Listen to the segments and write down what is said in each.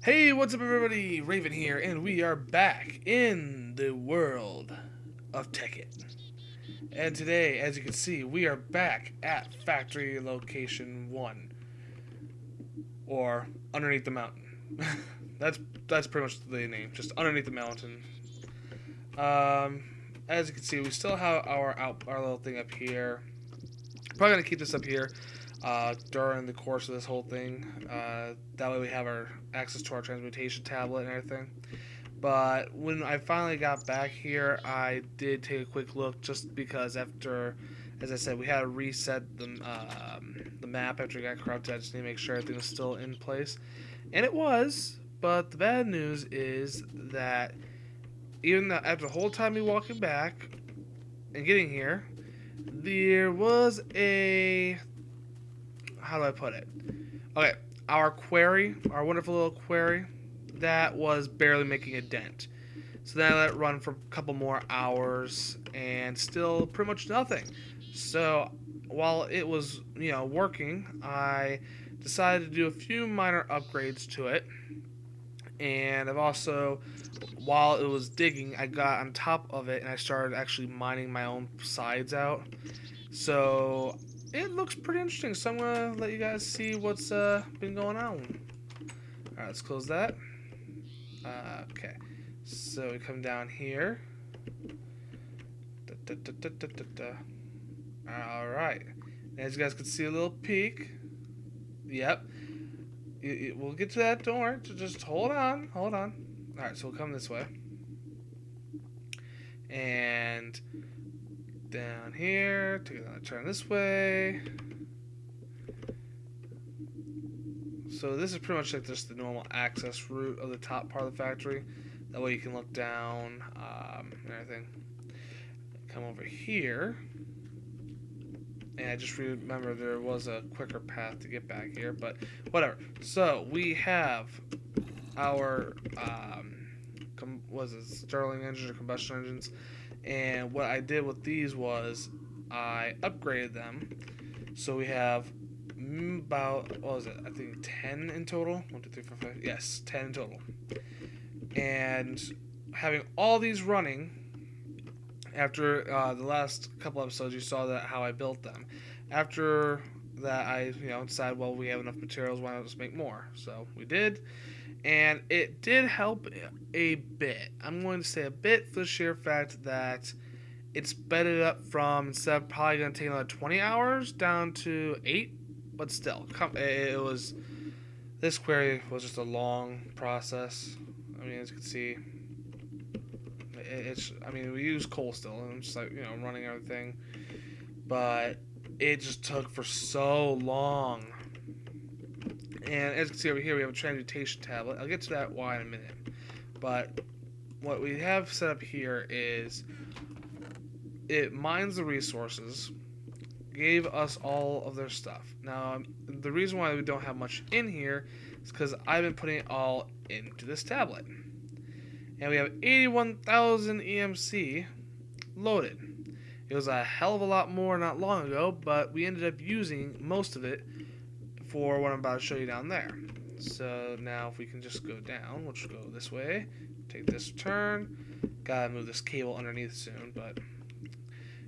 Hey, what's up everybody? Raven here, and we are back in the world of Tekkit. And today, as you can see, we are back at Factory Location 1. Or, Underneath the Mountain. that's that's pretty much the name, just Underneath the Mountain. Um, as you can see, we still have our little thing up here. Probably gonna keep this up here during the course of this whole thing. That way we have our access to our transmutation tablet and everything. But when I finally got back here, I did take a quick look just because after, as I said, we had to reset the map after it got corrupted. I just need to make sure everything was still in place. And it was, but the bad news is that even after the whole time me walking back and getting here, there was a, how do I put it? Okay, our query, our wonderful little query, that was barely making a dent. So then I let it run for a couple more hours and still pretty much nothing. So while it was, working, I decided to do a few minor upgrades to it. And I've also, while it was digging, I got on top of it and I started actually mining my own sides out. So it looks pretty interesting. So I'm going to let you guys see what's been going on. Alright, let's close that. Okay, so we come down here. Alright, as you guys can see, a little peek. Yep, we'll get to that, don't worry, just hold on. Alright, so we'll come this way. And down here, take another turn this way. So this is pretty much like just the normal access route of the top part of the factory. That way you can look down and everything. Come over here. And I just remember there was a quicker path to get back here, but whatever. So we have our Stirling engines or combustion engines. And what I did with these was I upgraded them. So we have about, what was it? I think 10 in total. 1, 2, 3, 4, 5. Yes, 10 in total. And having all these running, after the last couple episodes, you saw that how I built them. After that, I decided, well, we have enough materials, why not just make more? So we did, and it did help a bit. I'm going to say a bit for the sheer fact that it's sped it up from, instead of probably going to take another 20 hours down to 8. But still, this query was just a long process. I mean, as you can see, we use coal still, and I'm just like, running everything. But it just took for so long. And as you can see over here, we have a transmutation tablet. I'll get to that why in a minute. But what we have set up here is it mines the resources, gave us all of their stuff. Now, the reason why we don't have much in here is because I've been putting it all into this tablet. And we have 81,000 EMC loaded. It was a hell of a lot more not long ago, but we ended up using most of it for what I'm about to show you down there. So now if we can just go down, which will go this way, take this turn. Gotta move this cable underneath soon, but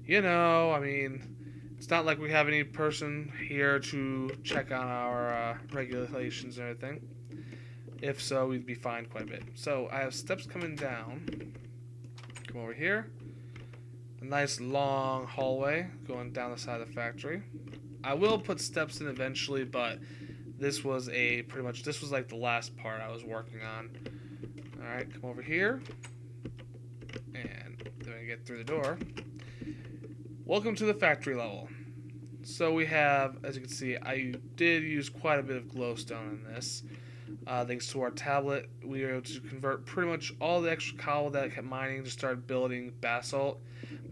it's not like we have any person here to check on our regulations and everything. If so, we'd be fined quite a bit. So I have steps coming down. Come over here. A nice long hallway going down the side of the factory. I will put steps in eventually, but this was like the last part I was working on. Alright, come over here. And then we get through the door. Welcome to the factory level. So we have, as you can see, I did use quite a bit of glowstone in this. Thanks to our tablet, we were able to convert pretty much all the extra cobble that I kept mining to start building basalt.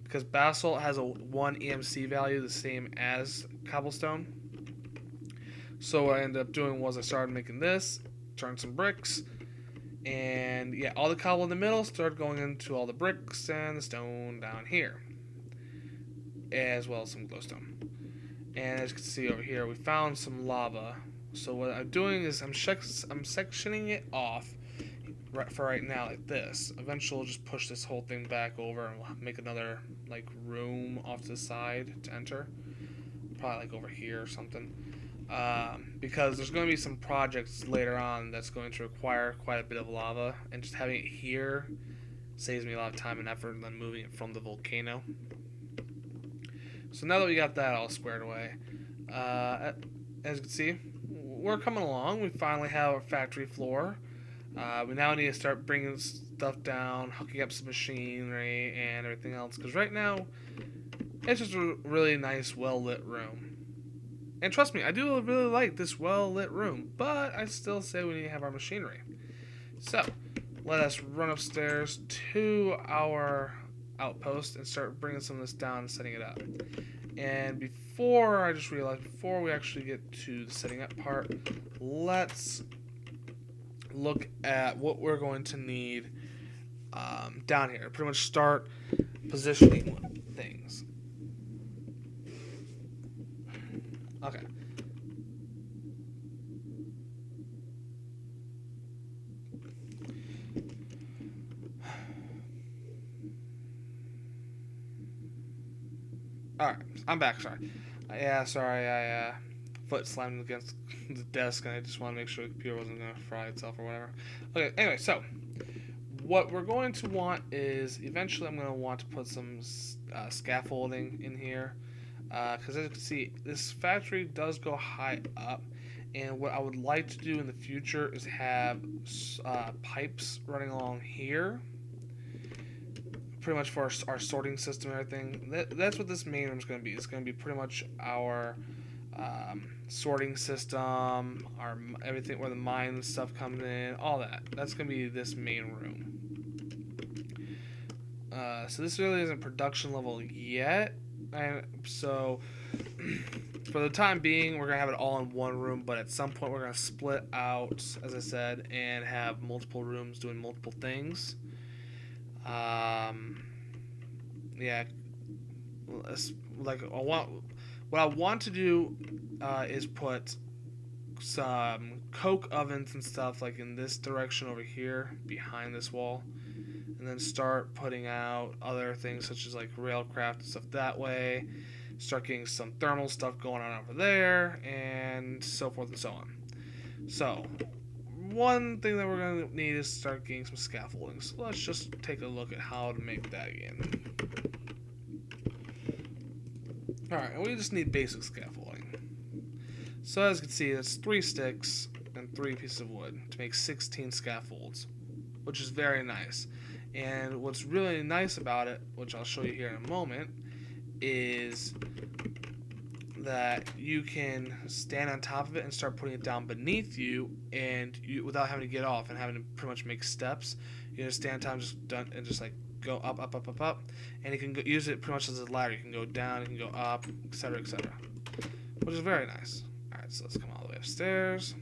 Because basalt has a 1 EMC value, the same as cobblestone. So what I ended up doing was I started making this, turned some bricks, and yeah, all the cobble in the middle started going into all the bricks and the stone down here, as well as some glowstone. And as you can see over here, we found some lava So what I'm doing is I'm sectioning it off for right now like this. Eventually we'll just push this whole thing back over and we'll make another like room off to the side to enter. Probably like over here or something. Because there's going to be some projects later on that's going to require quite a bit of lava, and just having it here saves me a lot of time and effort than moving it from the volcano. So now that we got that all squared away, as you can see, we're coming along. We finally have our factory floor. We now need to start bringing stuff down, hooking up some machinery and everything else, because right now it's just a really nice, well-lit room. And trust me, I do really like this well-lit room, but I still say we need to have our machinery. So, let us run upstairs to our outpost and start bringing some of this down and setting it up. And before, I just realized, before we actually get to the setting up part, let's look at what we're going to need down here. Pretty much start positioning things. Okay. Alright, I'm back, sorry. Sorry, I foot slammed against the desk and I just want to make sure the computer wasn't going to fry itself or whatever. Okay, anyway, so what we're going to want is, eventually I'm going to want to put some scaffolding in here. Because as you can see, this factory does go high up, and what I would like to do in the future is have pipes running along here, pretty much for our sorting system and everything. That's what this main room is going to be. It's going to be pretty much our sorting system, our everything where the mine stuff comes in, all that. That's going to be this main room. So this really isn't production level yet. And so, for the time being, we're going to have it all in one room, but at some point we're going to split out, as I said, and have multiple rooms doing multiple things. Yeah, like what I want to do is put some coke ovens and stuff like in this direction over here behind this wall. And then start putting out other things such as like RLCraft and stuff that way. Start getting some thermal stuff going on over there, and so forth and so on. So, one thing that we're going to need is start getting some scaffolding. So let's just take a look at how to make that again. Alright, and we just need basic scaffolding. So as you can see, that's 3 sticks and 3 pieces of wood to make 16 scaffolds, which is very nice. And what's really nice about it, which I'll show you here in a moment, is that you can stand on top of it and start putting it down beneath you, and without having to get off and having to pretty much make steps. You can stand on top and just like go up, up, up, up, up, and you can use it pretty much as a ladder. You can go down, you can go up, etc., etc., which is very nice. All right, so let's come all the way upstairs.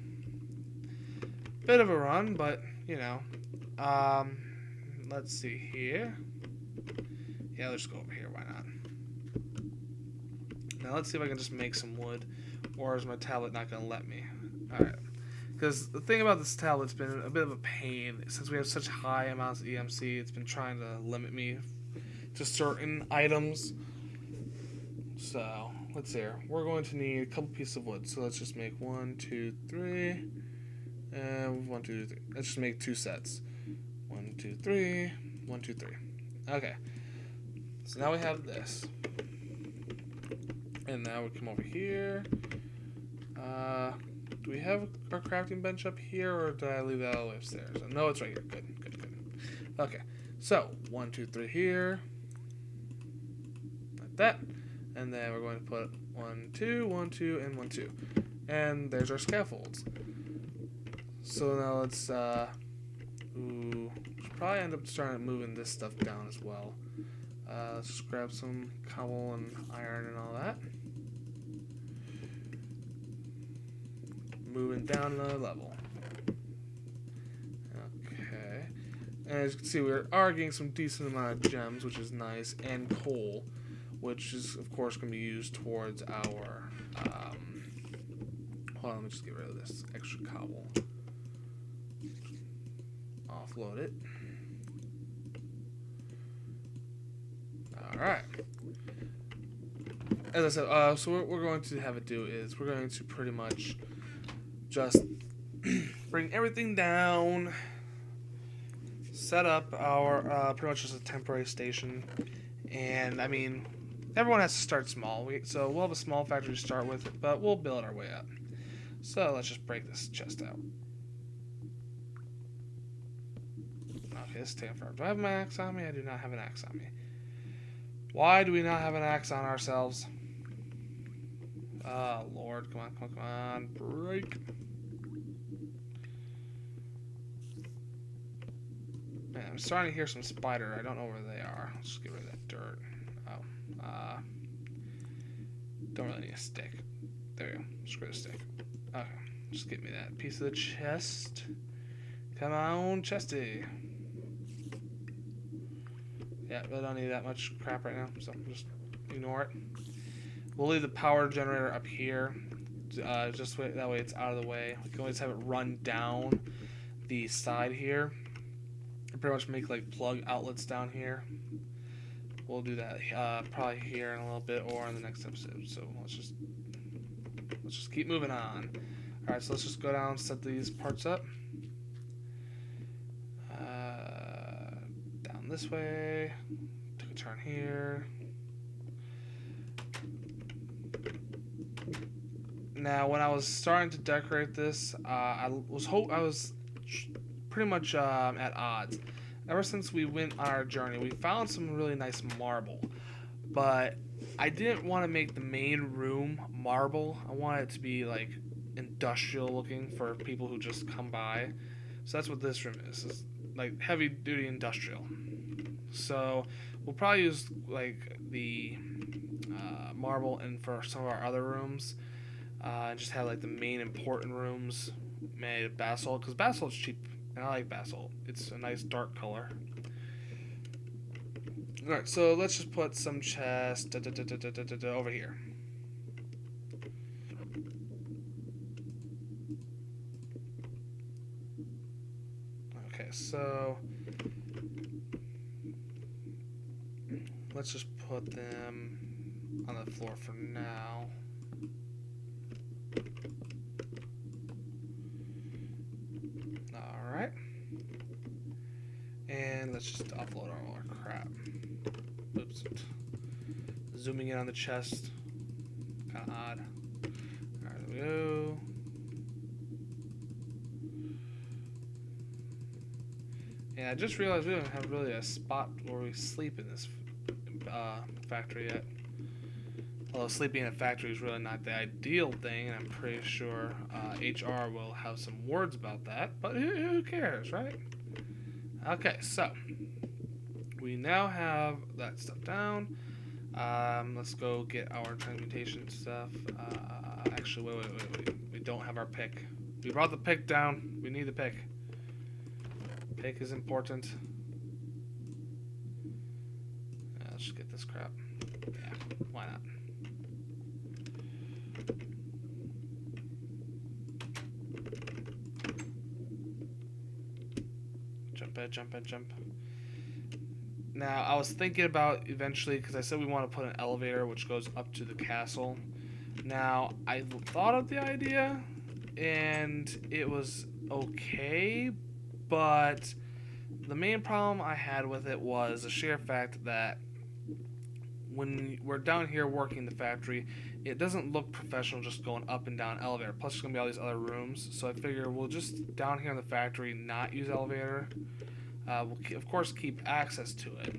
Bit of a run, but you know. Let's see here. Yeah, let's go over here. Why not? Now let's see if I can just make some wood, or is my tablet not going to let me? Alright. Because the thing about this tablet's been a bit of a pain. Since we have such high amounts of EMC, it's been trying to limit me to certain items. So, let's see here. We're going to need a couple pieces of wood. So let's just make 1, 2, 3. And 1, 2, 3. Let's just make 2 sets. 1, 2, 3. 1, 2, 3. Okay. So now we have this. And now we come over here. Do we have our crafting bench up here, or did I leave that all the way upstairs? No, it's right here. Good, good, good. Okay. So 1, 2, 3 here. Like that. And then we're going to put 1, 2, 1, 2, and 1, 2. And there's our scaffolds. So now let's should probably end up starting moving this stuff down as well. Let's just grab some cobble and iron and all that. Moving down another level. Okay. And as you can see, we are getting some decent amount of gems, which is nice, and coal, which is, of course, going to be used towards our Hold on, let me just get rid of this extra cobble. Offload it. Alright. As I said, so what we're going to have it do is we're going to pretty much just bring everything down, set up our pretty much just a temporary station, and I mean, everyone has to start small, so we'll have a small factory to start with, but we'll build our way up. So let's just break this chest out. Okay, this is taking forever. Do I have my axe on me? I do not have an axe on me. Why do we not have an axe on ourselves? Oh, Lord. Come on, come on, come on. Break. Man, I'm starting to hear some spider. I don't know where they are. Let's just get rid of that dirt. Oh. Don't really need a stick. There we go. Screw the stick. Okay. Just give me that piece of the chest. Come on, chesty. Yeah, really don't need that much crap right now, so just ignore it. We'll leave the power generator up here, just that way it's out of the way. We can always have it run down the side here. Pretty much make like plug outlets down here. We'll do that probably here in a little bit or in the next episode. So let's just keep moving on. All right, so let's just go down and set these parts up. Down this way. Take a turn here. Now, when I was starting to decorate this, I was pretty much at odds. Ever since we went on our journey, we found some really nice marble, but I didn't want to make the main room marble. I wanted it to be like industrial looking for people who just come by. So that's what this room is. It's like heavy duty industrial. So we'll probably use like the marble and for some of our other rooms. And just have like the main important rooms made of basalt, because basalt's cheap and I like basalt. It's a nice dark color. Alright, so let's just put some chests over here. Okay, so let's just put them on the floor for now. Alright. And let's just upload all our crap. Oops. Zooming in on the chest. Kind of odd. Alright, there we go. And I just realized we don't have really a spot where we sleep in this factory yet. Although sleeping in a factory is really not the ideal thing, and I'm pretty sure HR will have some words about that, but who cares, right? Okay, so we now have that stuff down. Let's go get our transmutation stuff. Actually, wait. We don't have our pick. We brought the pick down. We need the pick. Pick is important. Let's just get this crap. Yeah, why not? Jump. Now, I was thinking about eventually, because I said we want to put an elevator which goes up to the castle. Now, I thought of the idea, and it was okay, but the main problem I had with it was the sheer fact that when we're down here working the factory, it doesn't look professional just going up and down elevator. Plus, there's going to be all these other rooms. So I figure we'll just, down here in the factory, not use elevator. We'll, of course, keep access to it.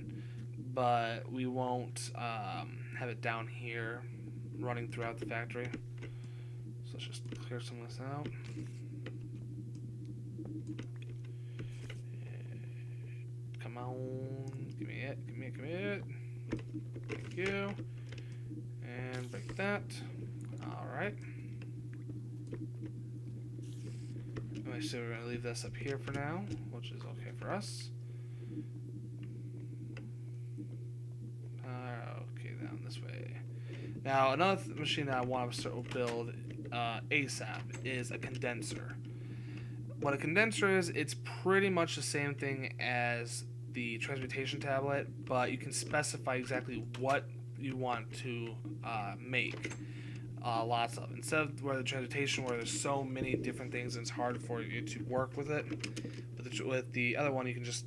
But we won't have it down here running throughout the factory. So let's just clear some of this out. Come on. Give me it. Thank you. And break that. Alright. So we're going to leave this up here for now, which is okay for us. Okay, down this way. Now, another machine that I want to start build ASAP is a condenser. What a condenser is, it's pretty much the same thing as the transmutation tablet, but you can specify exactly what you want to make lots of. Instead of where the transmutation, where there's so many different things and it's hard for you to work with it, with the other one you can just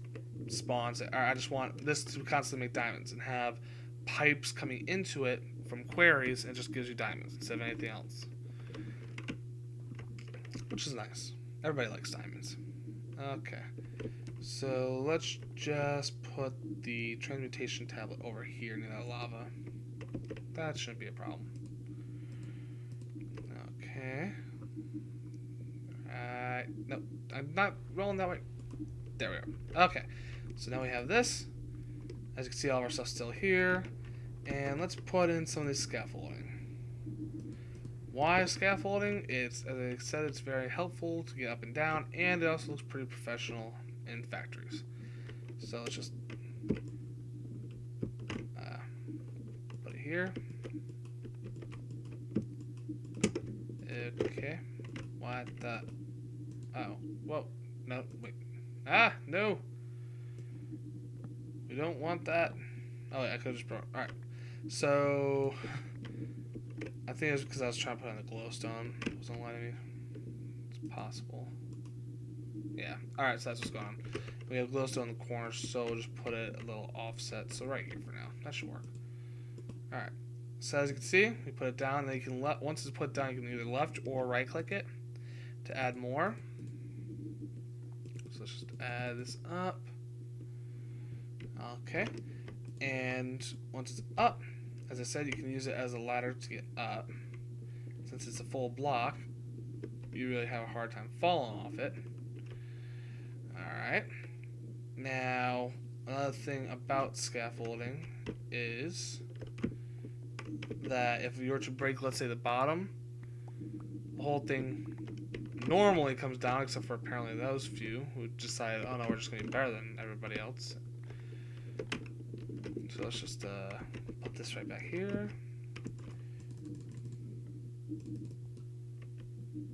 spawn, say, I just want this to constantly make diamonds, and have pipes coming into it from queries, and it just gives you diamonds instead of anything else, which is nice. Everybody likes diamonds. Okay, so let's just put the transmutation tablet over here near that lava. That shouldn't be a problem. Okay. Nope, I'm not rolling that way. There we are. Okay, so now we have this. As you can see, all of our stuff's still here. And let's put in some of this scaffolding. Why scaffolding? It's, as I said, it's very helpful to get up and down, and it also looks pretty professional in factories. So let's just put it here. Okay. What the? Oh. Whoa. No. Wait. Ah! No! We don't want that. Oh, wait, I could have just brought. Alright. So. I think it's because I was trying to put on the glowstone. It wasn't letting me. It's possible. Yeah. Alright, so that's what's going on. We have glowstone in the corner, so we'll just put it a little offset. So right here for now. That should work. Alright. So as you can see, we put it down, and then you can once it's put down, you can either left or right click it to add more. So let's just add this up. Okay. And once it's up, as I said, you can use it as a ladder to get up. Since it's a full block, you really have a hard time falling off it. Alright. Now, another thing about scaffolding is that if you were to break, let's say, the bottom, the whole thing normally comes down, except for apparently those few who decided, oh no, we're just going to be better than everybody else. So let's just put this right back here.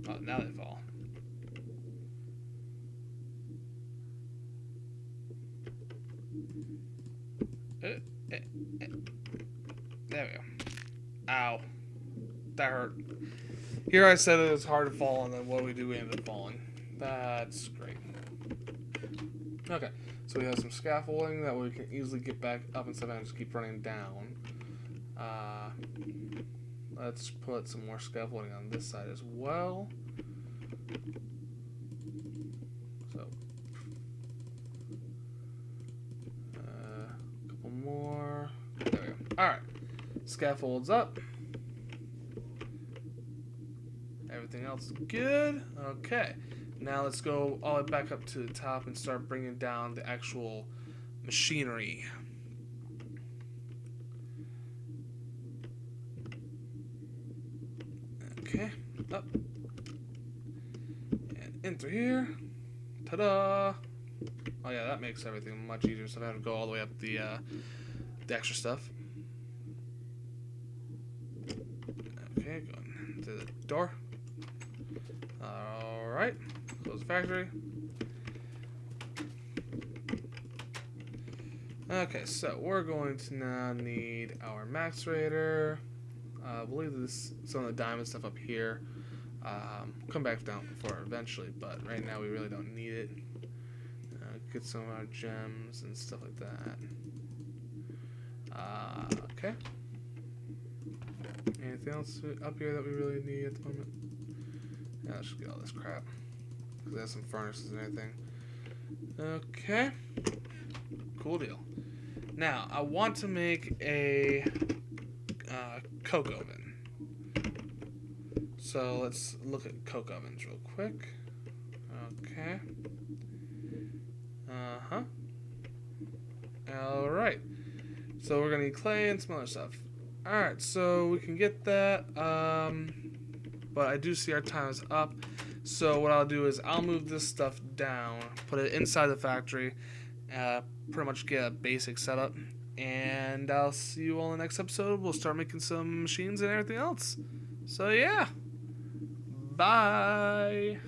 Oh, now they fall. There we go. Ow. That hurt. Here I said it was hard to fall, and then what we do, we ended up falling. That's great. Okay, so we have some scaffolding that we can easily get back up instead of having to just keep running down. Let's put some more scaffolding on this side as well. So, a couple more. There we go. Alright, scaffolds up. Everything else is good. Okay, now let's go all the way back up to the top and start bringing down the actual machinery. Okay, up and in through here. Ta-da! Oh yeah, that makes everything much easier, so I don't have to go all the way up the extra stuff. Okay, going to the door. Alright, close the factory. Okay, so we're going to now need our max rater. I believe this some of the diamond stuff up here. Come back down for eventually, but right now we really don't need it. Get some of our gems and stuff like that. Okay. Anything else up here that we really need at the moment? Yeah, let's just get all this crap. Because there's some furnaces and everything. Okay. Cool deal. Now, I want to make a coke oven. So let's look at coke ovens real quick. Okay. Alright. So we're going to need clay and some other stuff. Alright, so we can get that. But I do see our time is up. So what I'll do is I'll move this stuff down, put it inside the factory, pretty much get a basic setup. And I'll see you all in the next episode. We'll start making some machines and everything else. So yeah. Bye.